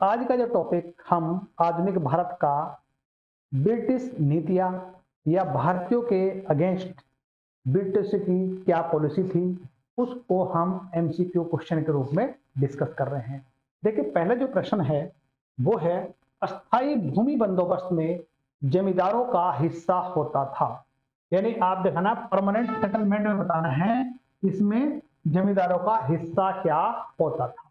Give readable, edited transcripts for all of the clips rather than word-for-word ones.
आज का जो टॉपिक हम आधुनिक भारत का ब्रिटिश नीतियां या भारतीयों के अगेंस्ट ब्रिटिश की क्या पॉलिसी थी, उसको हम एमसीक्यू क्वेश्चन के रूप में डिस्कस कर रहे हैं। देखिए, पहला जो प्रश्न है वो है, अस्थाई भूमि बंदोबस्त में जमींदारों का हिस्सा होता था। यानी आप देखना, परमानेंट सेटलमेंट में बताना है इसमें जमींदारों का हिस्सा क्या होता था।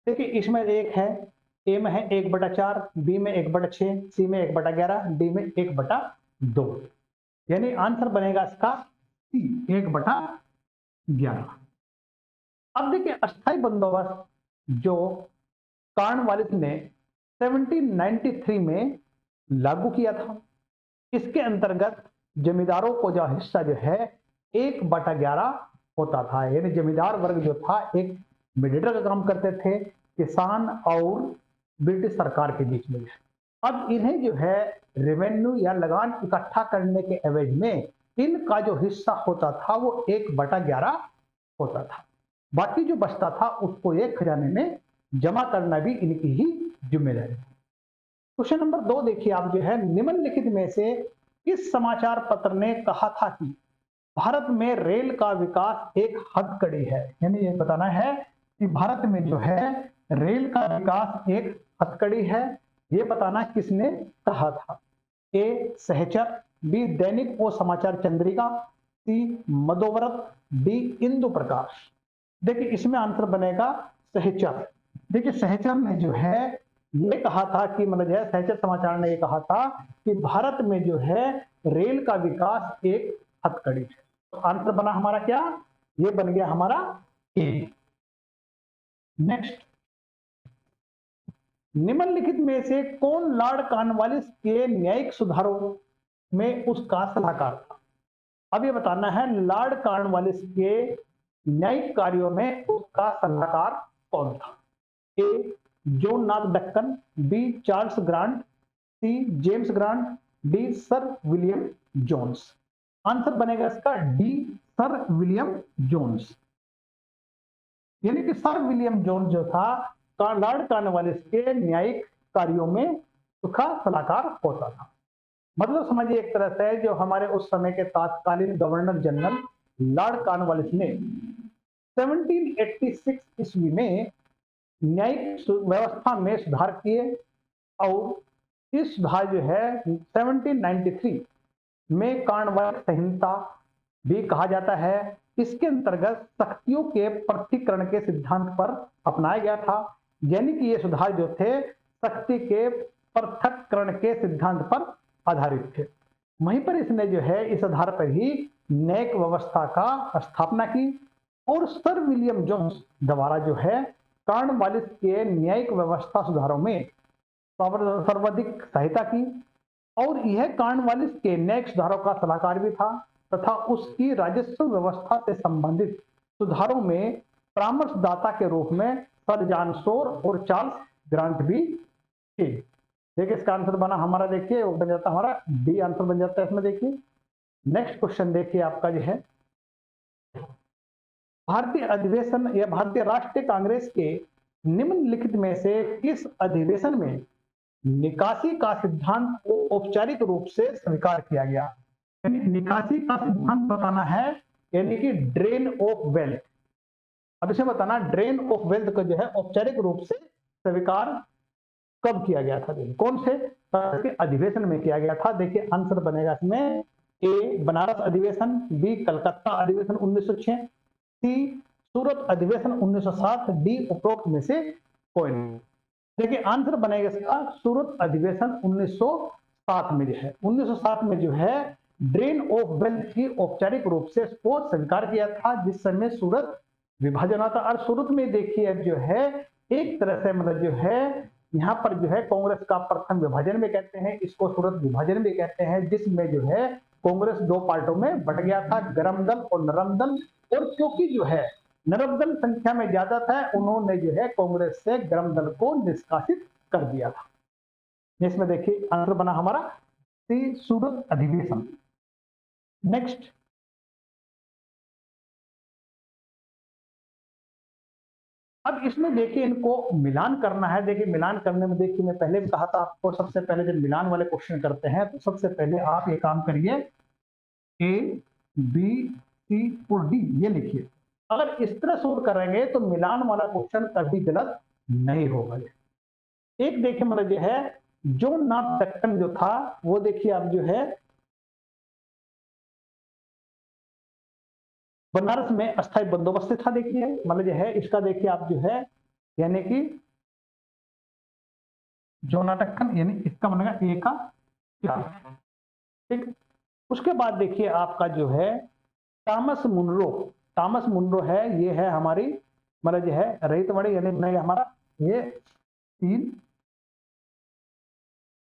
देखिए, इसमें एक है, ए में है 1/4, बी में 1/6, सी में 1/11, डी में 1/2। यानी आंसर बनेगा इसका सी, 1/11। अब देखिए, अस्थाई बंदोबस्त जो कॉर्नवालिस ने 1793 में लागू किया था, इसके अंतर्गत जमींदारों को जो हिस्सा जो है 1/11 होता था। यानी जमींदार वर्ग जो था एक मीडिएटर का काम करते थे किसान और ब्रिटिश सरकार के बीच में। अब इन्हें जो है रेवेन्यू या लगान इकट्ठा करने के एवज में इनका जो हिस्सा होता था वो 1/11 होता था। बाकी जो बचता था उसको एक खजाने में जमा करना भी इनकी ही जिम्मेदारी थी। क्वेश्चन नंबर 2 देखिए आप, जो है निम्नलिखित में से किस समाचार पत्र ने कहा था कि भारत में रेल का विकास एक हथकड़ी है। यानी ये बताना है कि भारत में जो है रेल का विकास एक हथकड़ी है। ये बताना किसने कहा था। ए सहचर, बी दैनिक ओ समाचार चंद्रिका, सी मधोव्रत, डी इंदु प्रकाश। देखिए, इसमें आंसर बनेगा सहचर। देखिए, सहचर ने जो है ये कहा था कि मतलब जो है सहचर समाचार ने ये कहा था कि भारत में जो है रेल का विकास एक हथकड़ी है। तो आंसर बना हमारा क्या, ये बन गया हमारा ए। नेक्स्ट, निम्नलिखित में से कौन लॉर्ड कॉर्नवालिस के न्यायिक सुधारों में उसका सलाहकार था। अब ये बताना है लॉर्ड कॉर्नवालिस के न्यायिक कार्यों में उसका सलाहकार कौन था। A John North Duncan, B Charles Grant, C James Grant, D Sir William Jones. Answer बनेगा इसका डी, सर विलियम जोन्स। यानी कि सर विलियम जोन्स जो था लॉर्ड कॉर्नवालिस के न्यायिक कार्यों में उसका सलाहकार होता था। मतलब समझिए एक तरह से जो हमारे उस समय के तत्कालीन गवर्नर जनरल लॉर्ड कॉर्नवालिस ने 1786 ईस्वी में न्यायिक व्यवस्था में सुधार किए और इस सुधार जो है 1793 में कॉर्नवालिस संहिता भी कहा जाता है। इसके अंतर्गत सख्तियों के पृथक्करण के सिद्धांत पर अपनाया गया था। यानी कि ये सुधार जो थे सख्ती के पृथक्करण के सिद्धांत पर आधारित थे। वहीं पर इसने जो है इस आधार पर ही न्यायिक व्यवस्था का स्थापना की और सर विलियम जोन्स द्वारा जो है कॉर्नवालिस के न्यायिक व्यवस्था सुधारों में सर्वाधिक सहायता की और यह कॉर्नवालिस के न्यायिक सुधारों का सलाहकार भी था तथा उसकी राजस्व व्यवस्था से संबंधित सुधारों में परामर्शदाता के रूप में सर जॉन शोर और चार्ल्स ग्रांट भी थे। देखिए, इसका आंसर बना हमारा, देखिए वो बन जाता हमारा डी, आंसर बन जाता है इसमें। देखिए नेक्स्ट क्वेश्चन देखिए आपका जो है, भारतीय अधिवेशन या भारतीय राष्ट्रीय कांग्रेस के निम्नलिखित में से किस अधिवेशन में निकासी का सिद्धांत को औपचारिक रूप से स्वीकार किया गया। निकासी का सिद्धांत बताना है, यानी कि ड्रेन ऑफ वेल्थ। अब इसे बताना ड्रेन ऑफ वेल्थ को जो है औपचारिक रूप से स्वीकार कब किया गया था, कौन से अधिवेशन में किया गया था। देखिए आंसर बनेगा इसमें ए बनारस अधिवेशन, बी कलकत्ता अधिवेशन 1906, सी सूरत अधिवेशन 1907, डी उपरोक्त में से कोई नहीं। देखिए आंसर बनेगा इसका सूरत अधिवेशन 1907 में जो है 1907 में जो है ड्रेन ऑफ वेल्थ की औपचारिक रूप से स्वीकार किया था, जिस समय सूरत विभाजन था। और सूरत में देखिए जो है एक तरह से मतलब जो है यहाँ पर जो है कांग्रेस का प्रथम विभाजन भी कहते हैं, इसको सूरत विभाजन भी कहते हैं, जिसमें जो है कांग्रेस दो पार्टों में बट गया था, गरम दल और नरम दल। और क्योंकि जो है नरम दल संख्या में ज्यादा था, उन्होंने जो है कांग्रेस से गरम दल को निष्कासित कर दिया था। इसमें देखिए आंसर बना हमारा सी, सूरत अधिवेशन। नेक्स्ट, अब इसमें देखिए इनको मिलान करना है। देखिए मिलान करने में देखिए मैं पहले भी कहा था आपको, सबसे पहले जब मिलान वाले क्वेश्चन करते हैं तो सबसे पहले आप ये काम करिए, ए बी सी और डी ये लिखिए। अगर इस तरह सोल्व करेंगे तो मिलान वाला क्वेश्चन कभी गलत नहीं होगा। एक देखिए मतलब जो है जॉन नॉट डक्टन जो था वो देखिए आप जो है बनारस में अस्थायी बंदोबस्त था। देखिए मतलब जो है इसका देखिए आप जो है यानी कि जॉन डक्टन यानी इसका बनेगा ए का क्या, ठीक। उसके बाद देखिए आपका जो है थॉमस मुनरो, थॉमस मुनरो है, ये है हमारी मतलब जो है रहितवाड़ी यानी नहीं हमारा ये तीन।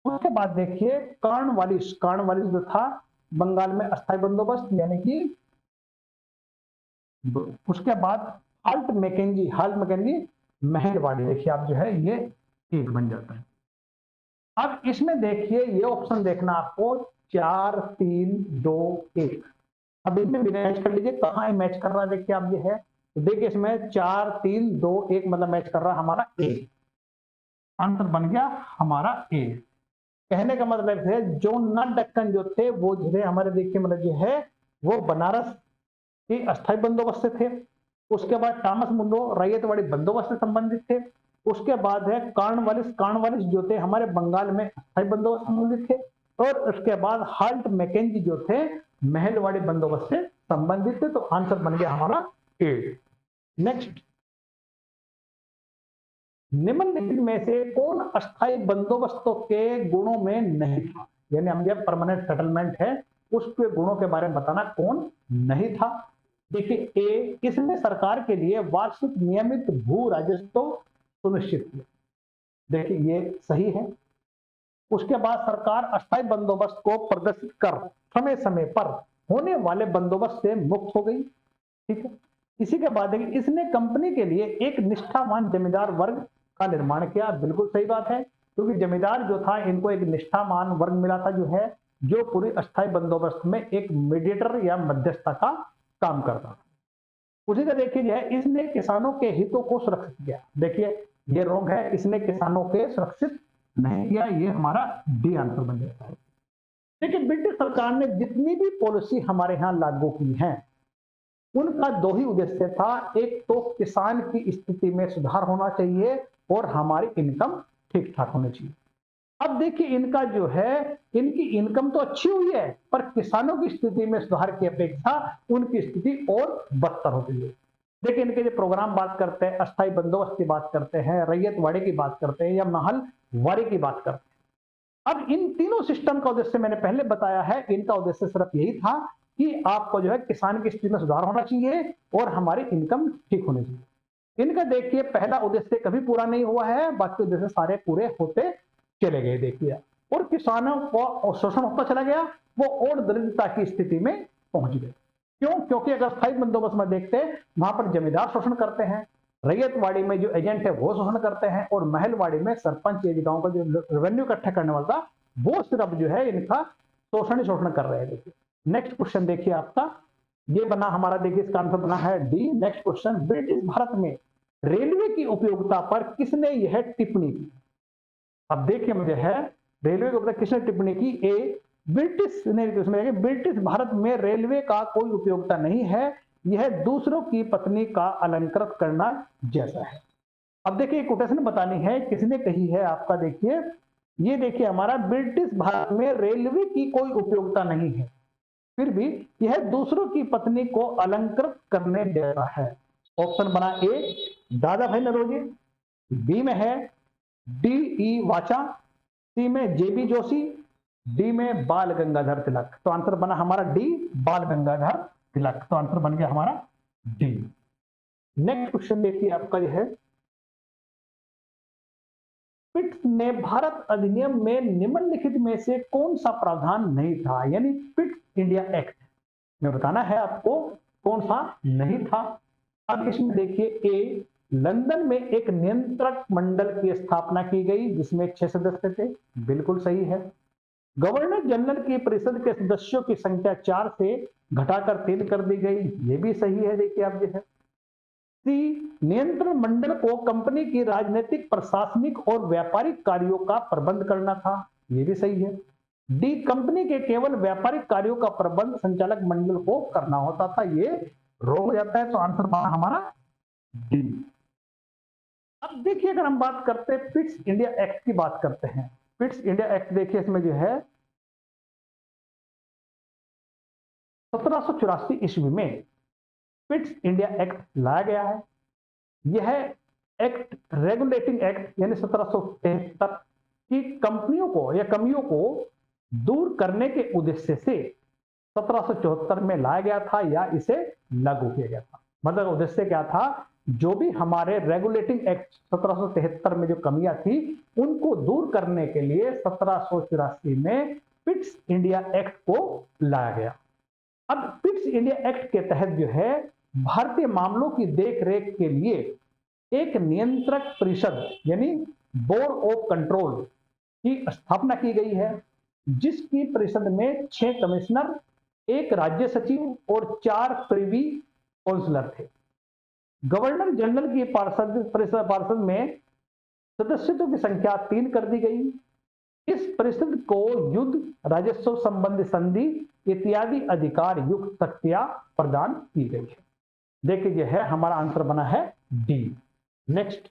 उसके बाद देखिए कॉर्नवालिस, कॉर्नवालिस जो था बंगाल में अस्थायी बंदोबस्त यानी कि उसके बाद Holt Mackenzie, Holt Mackenzie Mahalwari देखिए आप जो है ये एक बन जाता है। अब इसमें देखिए ये ऑप्शन देखना आपको 4 3 2 1। अब इसमें भी मैच कर लीजिए कहां मैच कर रहा है। देखिए आप ये है तो देखिए इसमें 4 3 2 1 मतलब मैच कर रहा है हमारा ए, आंसर बन गया हमारा ए। कहने का मतलब है जो नॉट डक्कन जो थे वो जो है हमारे देखिए मतलब जो है वो बनारस के अस्थायी बंदोबस्त से थे। उसके बाद थॉमस मुंडो रैयतवाड़ी बंदोबस्त से संबंधित थे। उसके बाद है कॉर्नवालिस, कॉर्नवालिस जो थे हमारे बंगाल में अस्थायी बंदोबस्त से संबंधित थे। और उसके बाद हाल्ट मैकेंजी जो थे महलवाड़ी बंदोबस्त से संबंधित थे। तो आंसर बन गया हमारा ए। नेक्स्ट, निम्नलिखित में से कौन अस्थायी बंदोबस्तों के गुणों में नहीं था, यानी हम जब परमानेंट सेटलमेंट है उसके गुणों के बारे में बताना कौन नहीं था। देखिए ए, इसने सरकार के लिए वार्षिक नियमित भू राजस्व सुनिश्चित किया। देखिए ये सही है। उसके बाद सरकार अस्थायी बंदोबस्त को प्रदर्शित कर समय समय पर होने वाले बंदोबस्त से मुक्त हो गई, ठीक है। इसी के बाद देखिए इसने कंपनी के लिए एक निष्ठावान जमींदार वर्ग का निर्माण किया। बिल्कुल सही बात है, क्योंकि जमींदार जो था इनको एक निष्ठावान वर्ग मिला था जो है जो पूरी अस्थायी बंदोबस्त में एक मीडिएटर या मध्यस्थता का काम करता था। उसी का देखिए जो है इसने किसानों के हितों को सुरक्षित किया। देखिए ये रॉन्ग है, इसने किसानों के सुरक्षित नहीं किया, ये हमारा डी आंसर बन जाता है। देखिए ब्रिटिश सरकार ने जितनी भी पॉलिसी हमारे यहाँ लागू की है उनका दो ही उद्देश्य था, एक तो किसान की स्थिति में सुधार होना चाहिए और हमारी इनकम ठीक ठाक होनी चाहिए। अब देखिए इनका जो है इनकी इनकम तो अच्छी हुई है पर किसानों की स्थिति में सुधार की अपेक्षा उनकी स्थिति और बदतर हो गई है। देखिए इनके जो प्रोग्राम बात करते हैं, अस्थायी बंदोबस्त की बात करते हैं, रैयतवाड़ी की बात करते हैं या महलवाड़ी की बात करते हैं। अब इन तीनों सिस्टम का उद्देश्य मैंने पहले बताया है, इनका उद्देश्य सिर्फ यही था कि आपको जो है किसान की स्थिति में सुधार होना चाहिए और हमारी इनकम ठीक होनी चाहिए। इनका देखिए पहला उद्देश्य कभी पूरा नहीं हुआ है, बाकी उद्देश्य सारे पूरे होते चले गए। देखिए और किसानों को शोषण होता चला गया, वो और दरिद्रता की स्थिति में पहुंच गए। क्यों? क्योंकि अगर स्थायी बंदोबस्त में देखते हैं वहां पर जमींदार शोषण करते हैं, रैयतवाड़ी में जो एजेंट है वो शोषण करते हैं और महलवाड़ी में सरपंच या गांव का जो रेवेन्यू इकट्ठा करने वाला था वो सिर्फ जो है इनका शोषण ही शोषण कर रहे हैं। देखिए नेक्स्ट क्वेश्चन देखिए आपका ये बना हमारा, देखिए इसका आंसर बना है D. Next question, British Bharat में रेलवे की उपयोगिता पर किसने यह टिप्पणी की। अब देखिए मुझे है रेलवे के ऊपर किसने टिप्पणी की। ए, ब्रिटिश ने उसमें ब्रिटिश भारत में रेलवे का कोई उपयोगिता नहीं है, यह दूसरों की पत्नी का अलंकृत करना जैसा है। अब देखिए कोटेशन बतानी है किसने कही है आपका। देखिए ये देखिए हमारा ब्रिटिश भारत में रेलवे की कोई उपयोगिता नहीं है फिर भी यह दूसरों की पत्नी को अलंकृत करने जैसा है। ऑप्शन बना ए दादा भाई नरोजी, बी में है डी ई वाचा, सी में जेबी जोशी, डी में बाल गंगाधर तिलक। तो आंसर बना हमारा डी बाल गंगाधर तिलक। तो आंसर बन गया हमारा डी। नेक्स्ट क्वेश्चन देखिए आपका जो है पिट्स ने भारत अधिनियम में निम्नलिखित में से कौन सा प्रावधान नहीं था, यानी पिट्स इंडिया एक्ट में बताना है आपको कौन सा नहीं था। अब इसमें देखिए ए, लंदन में एक नियंत्रक मंडल की स्थापना की गई जिसमें 6 सदस्य थे। बिल्कुल सही है। गवर्नर जनरल की परिषद के सदस्यों की संख्या 4 से घटाकर 3 कर दी गई। ये भी सही है। देखिए आप जो है नियंत्रण मंडल को कंपनी की राजनीतिक, प्रशासनिक और व्यापारिक कार्यों का प्रबंध करना था, ये भी सही है। डी, कंपनी के केवल व्यापारिक कार्यों का प्रबंध संचालक मंडल को करना होता था, ये रॉन्ग हो जाता है, तो आंसर बना हमारा डी। अब देखिए, अगर हम बात करते हैं पिट्स इंडिया एक्ट की बात करते हैं। पिट्स इंडिया एक्ट देखिए, इसमें जो है 1784 ईस्वी में पिट्स इंडिया एक्ट लाया गया है। यह एक्ट रेगुलेटिंग एक्ट यानी 1773 की कंपनियों को या कमियों को दूर करने के उद्देश्य से 1774 में लाया गया था या इसे लागू किया गया था। मतलब उद्देश्य क्या था, जो भी हमारे रेगुलेटिंग एक्ट 1773 में जो कमियां थी उनको दूर करने के लिए 1784 में पिट्स इंडिया एक्ट को लाया गया। अब पिट्स इंडिया एक्ट के तहत जो है भारतीय मामलों की देखरेख के लिए एक नियंत्रक परिषद यानी बोर्ड ऑफ कंट्रोल की स्थापना की गई है, जिसकी परिषद में 6 कमिश्नर, 1 राज्य सचिव और 4 प्रिवी काउंसलर थे। गवर्नर जनरल की पार्षद में सदस्यों की संख्या 3 कर दी गई। इस परिषद को युद्ध, राजस्व संबंधी संधि इत्यादि अधिकार युक्त शक्तियां प्रदान की गई है। देखिए, यह है हमारा आंसर बना है डी। नेक्स्ट,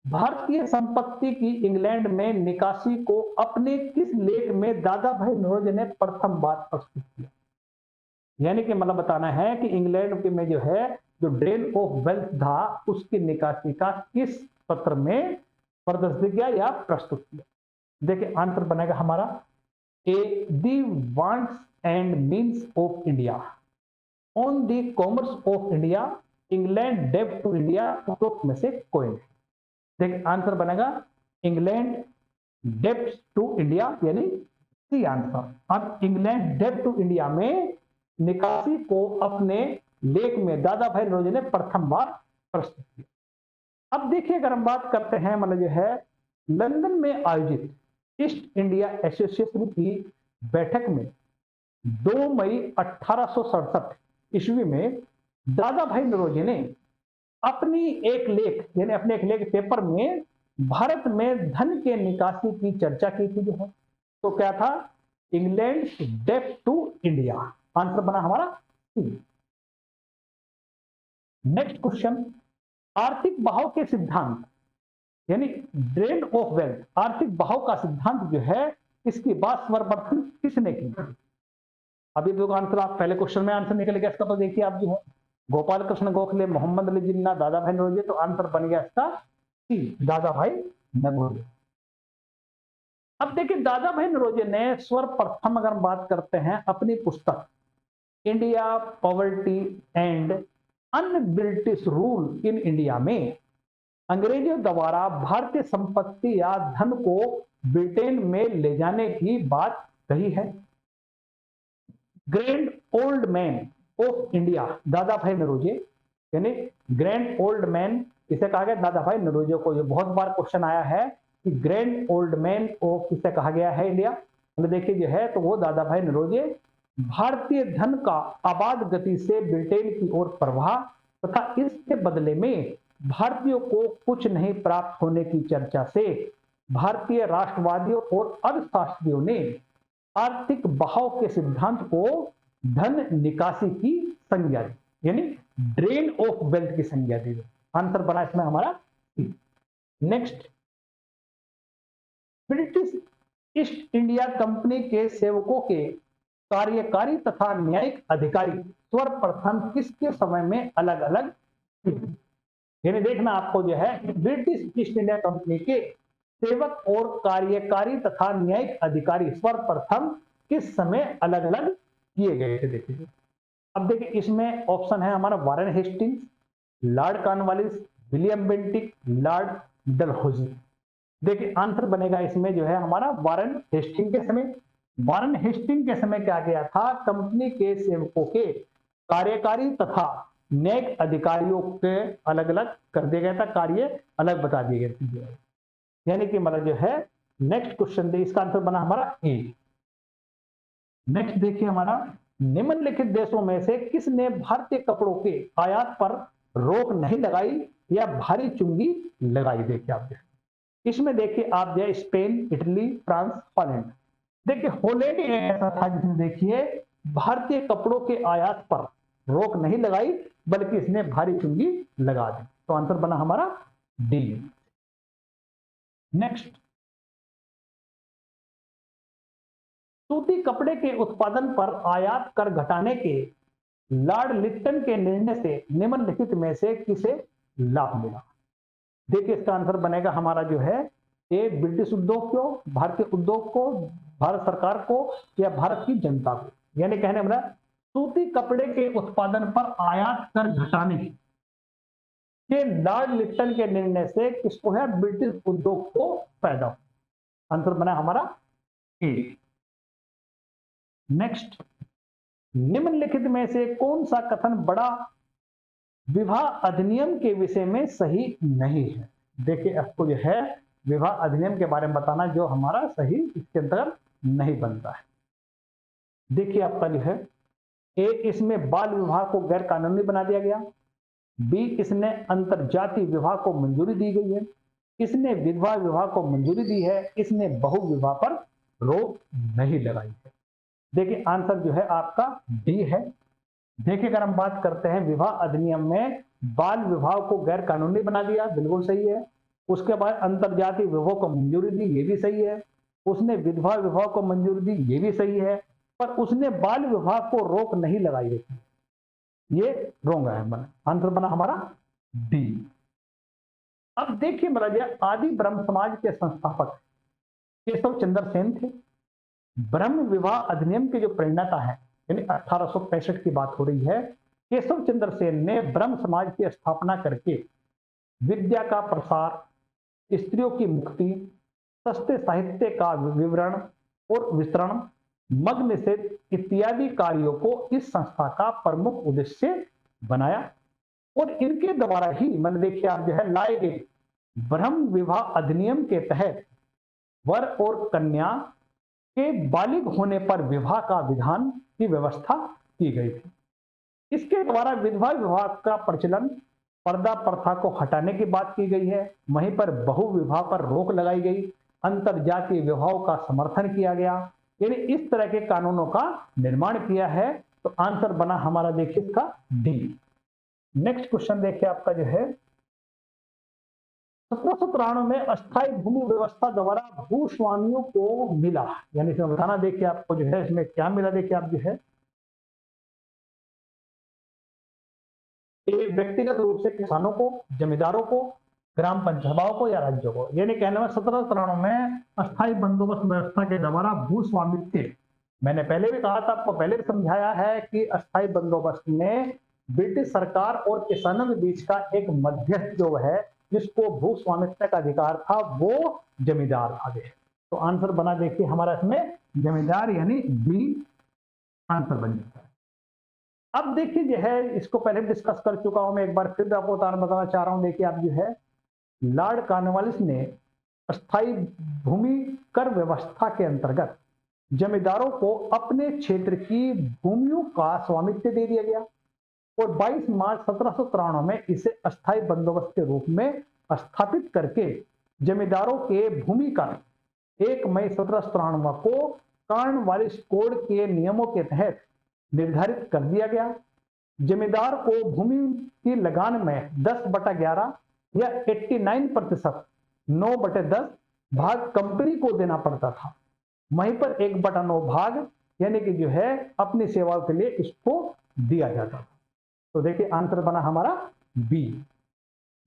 भारतीय संपत्ति की इंग्लैंड में निकासी को अपने किस लेख में दादा भाई नौरोजी ने प्रथम बार प्रस्तुत किया? यानी कि मतलब बताना है कि इंग्लैंड के में जो है जो ड्रेन ऑफ वेल्थ था उसकी निकासी का किस पत्र में प्रदर्शित किया या प्रस्तुत किया। देखिए, आंसर बनेगा हमारा A, the wants and means of India on the commerce of India, England डेब्ट टू इंडिया, उपरोक्त में से कोई नहीं। देखिए, आंसर बनेगा इंग्लैंड डेब्ट टू इंडिया यानी सी आंसर। अब इंग्लैंड डेब्ट टू इंडिया में निकासी को अपने लेख में दादा भाई नौरोजी ने प्रथम बार प्रस्तुत किया। अब देखिए, अगर हम बात करते हैं मतलब जो है लंदन में आयोजित ईस्ट इंडिया एसोसिएशन की बैठक में 2 मई 1867 ईस्वी में दादा भाई नौरोजी ने अपने एक लेख पेपर में भारत में धन के निकासी की चर्चा की थी जो है। तो क्या था? इंग्लैंड डेब्ट टू इंडिया। आंसर बना हमारा सी। नेक्स्ट क्वेश्चन, आर्थिक बहाव के सिद्धांत यानी ड्रेन ऑफ वेल्थ, आर्थिक बहाव का सिद्धांत जो है इसकी बात सर्वप्रथम किसने की? अभी जो आंसर आप पहले क्वेश्चन में आंसर निकल गया इसका, तो देखिए आप जो है गोपाल कृष्ण गोखले, मोहम्मद अली जिन्ना, दादा भाई नौरोजी। तो आंसर बन गया इसका सी, दादा भाई नौरोजी। अब देखिए, दादा भाई नौरोजी ने सर्वप्रथम अगर हम बात करते हैं अपनी पुस्तक India poverty and un British rule in India में अंग्रेजों द्वारा भारतीय संपत्ति या धन को ब्रिटेन में ले जाने की बात कही है। Grand old man of India दादा भाई नौरोजी यानी ग्रैंड ओल्ड मैन इसे कहा गया दादा भाई नौरोजी को। ये बहुत बार क्वेश्चन आया है कि ग्रैंड ओल्ड मैन ऑफ किसे कहा गया है इंडिया। मतलब देखिए जो है तो वो दादा भाई नौरोजी भारतीय धन का आबाद गति से ब्रिटेन की ओर प्रवाह तथा इसके बदले में भारतीयों को कुछ नहीं प्राप्त होने की चर्चा से भारतीय राष्ट्रवादियों और अर्थशास्त्रियों ने आर्थिक बहाव के सिद्धांत को धन निकासी की संज्ञा दी यानी ड्रेन ऑफ वेल्थ की संज्ञा दी। आंसर बना इसमें हमारा। Next, British east India company के सेवकों के कार्यकारी तथा न्यायिक अधिकारी सर्वप्रथम किसके समय में अलग अलग थे? यानी देखना आपको जो है ब्रिटिश ईस्ट इंडिया कंपनी के सेवक और कार्यकारी तथा न्यायिक अधिकारी सर्वप्रथम किस समय अलग अलग किए गए थे। देखिए, अब देखिए इसमें ऑप्शन है हमारा Warren Hastings, Lord Cornwallis, William Bentinck, Lord Dalhousie. देखिए आंसर बनेगा इसमें जो है हमारा वारेन हेस्टिंग के समय। वारेन हेस्टिंग के समय क्या किया था? कंपनी के सेवकों के कार्यकारी तथा न्यायिक अधिकारियों के अलग अलग कर दिया गया था, कार्य अलग बता दिए गए थे। यानी कि मतलब जो है नेक्स्ट क्वेश्चन दे, इसका आंसर बना हमारा ए। नेक्स्ट देखिए हमारा निम्नलिखित देशों में से किसने भारतीय कपड़ों के आयात पर रोक नहीं लगाई या भारी चुंगी लगाई? देखिए आप, इसमें देखिए आप जो स्पेन, इटली, फ्रांस, हॉलैंड। देखिए हॉलैंड ऐसा था जिसने देखिए भारतीय कपड़ों के आयात पर रोक नहीं लगाई, बल्कि इसने भारी चुंगी लगा दी। तो आंसर बना हमारा डी। नेक्स्ट, सूती कपड़े के उत्पादन पर आयात कर घटाने के लॉर्ड लिट्टन के निर्णय से निम्नलिखित में से किसे लाभ मिला? देखिए इसका आंसर बनेगा हमारा जो है ए, ब्रिटिश उद्योग को, भारतीय उद्योग को, भारत सरकार को, या भारत की जनता को। यानी कहने वाला सूती कपड़े के उत्पादन पर आयात कर घटाने के लॉर्ड लिट्टन के निर्णय से किसको है? ब्रिटिश उद्योग को फायदा। आंसर बना हमारा ए। नेक्स्ट, निम्नलिखित में से कौन सा कथन बड़ा विवाह अधिनियम के विषय में सही नहीं है? देखिए आपको जो है विवाह अधिनियम के बारे में बताना जो हमारा सही इसके अंतर्गत नहीं बनता है। देखिए आपका जो है ए, इसमें बाल विवाह को गैर कानूनी बना दिया गया। बी, इसने अंतरजातीय विवाह को मंजूरी दी गई है। इसने विधवा विवाह को मंजूरी दी है। इसने बहु विवाह पर रोक नहीं लगाई है। देखिए आंसर जो है आपका डी है। देखिए अगर हम बात करते हैं विवाह अधिनियम में बाल विवाह को गैर कानूनी बना दिया, बिल्कुल सही है। उसके बाद अंतरजातीय विवाह को मंजूरी दी, ये भी सही है। उसने विधवा विवाह को मंजूरी दी, ये भी सही है। पर उसने बाल विवाह को रोक नहीं लगाई है, ये रोंग है। आंसर बना हमारा डी। अब देखिए महाराज, आदि ब्रह्म समाज के संस्थापक केशव चंद्र सेन थे। ब्रह्म विवाह अधिनियम के जो प्रणेता है, यानी 1865 की बात हो रही है, केशव चंद्र सेन ने ब्रह्म समाज की स्थापना करके विद्या का प्रसार, स्त्रियों की मुक्ति, सस्ते साहित्य का विवरण और वितरण, मद्य निषेध इत्यादि कार्यों को इस संस्था का प्रमुख उद्देश्य बनाया। और इनके द्वारा ही मैंने देखिए आप जो है लाए गए ब्रह्म विवाह अधिनियम के तहत वर और कन्या के बालिग होने पर विवाह का विधान की व्यवस्था की गई थी। इसके द्वारा विधवा विवाह का प्रचलन, पर्दा प्रथा को हटाने की बात की गई है। वहीं पर बहु विवाह पर रोक लगाई गई, अंतरजातीय विवाहों का समर्थन किया गया। यानी इस तरह के कानूनों का निर्माण किया है। तो आंसर बना हमारा देखिए इसका डी। नेक्स्ट क्वेश्चन देखिए आपका जो है 1793 में अस्थायी भूमि व्यवस्था द्वारा भूस्वामियों को मिला, यानी इसमें बताना देखिए आपको जो है इसमें क्या मिला। देखिए आप जो है व्यक्तिगत रूप से किसानों को, जमींदारों को, ग्राम पंचायतों को या राज्यों को। यानी कहने में 1793 में अस्थायी बंदोबस्त व्यवस्था के द्वारा भूस्वामित्व, मैंने पहले भी कहा था, आपको पहले भी समझाया है कि अस्थायी बंदोबस्त में ब्रिटिश सरकार और किसानों के बीच का एक मध्यस्थ जो है जिसको भूस्वामित्व का अधिकार था वो जमींदार आगे। तो आंसर बना देखिए हमारा इसमें जमींदार, यानी बी आंसर बन जाता है। अब देखिए जो है इसको पहले डिस्कस कर चुका हूं मैं, एक बार फिर आपको बताना चाह रहा हूं। देखिए आप जो है लॉर्ड कॉर्नवालिस ने अस्थायी भूमि कर व्यवस्था के अंतर्गत जमींदारों को अपने क्षेत्र की भूमियों का स्वामित्व दे दिया गया और 22 मार्च 1793 में इसे अस्थायी बंदोबस्त के रूप में स्थापित करके जमींदारों के भूमि कर 1 मई 1793 को कॉर्नवालिस कोड के नियमों के तहत निर्धारित कर दिया गया। जमींदार को भूमि की लगान में 10/11 या 89% 9/10 भाग कंपनी को देना पड़ता था। वहीं पर 1/9 भाग यानी कि जो है अपनी सेवाओं के लिए इसको दिया जाता था। तो देखिए आंसर बना हमारा बी।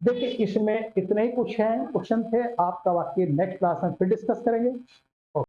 देखिए इसमें इतने ही कुछ हैं क्वेश्चन थे, आपका वाक्य नेक्स्ट क्लास में फिर डिस्कस करेंगे।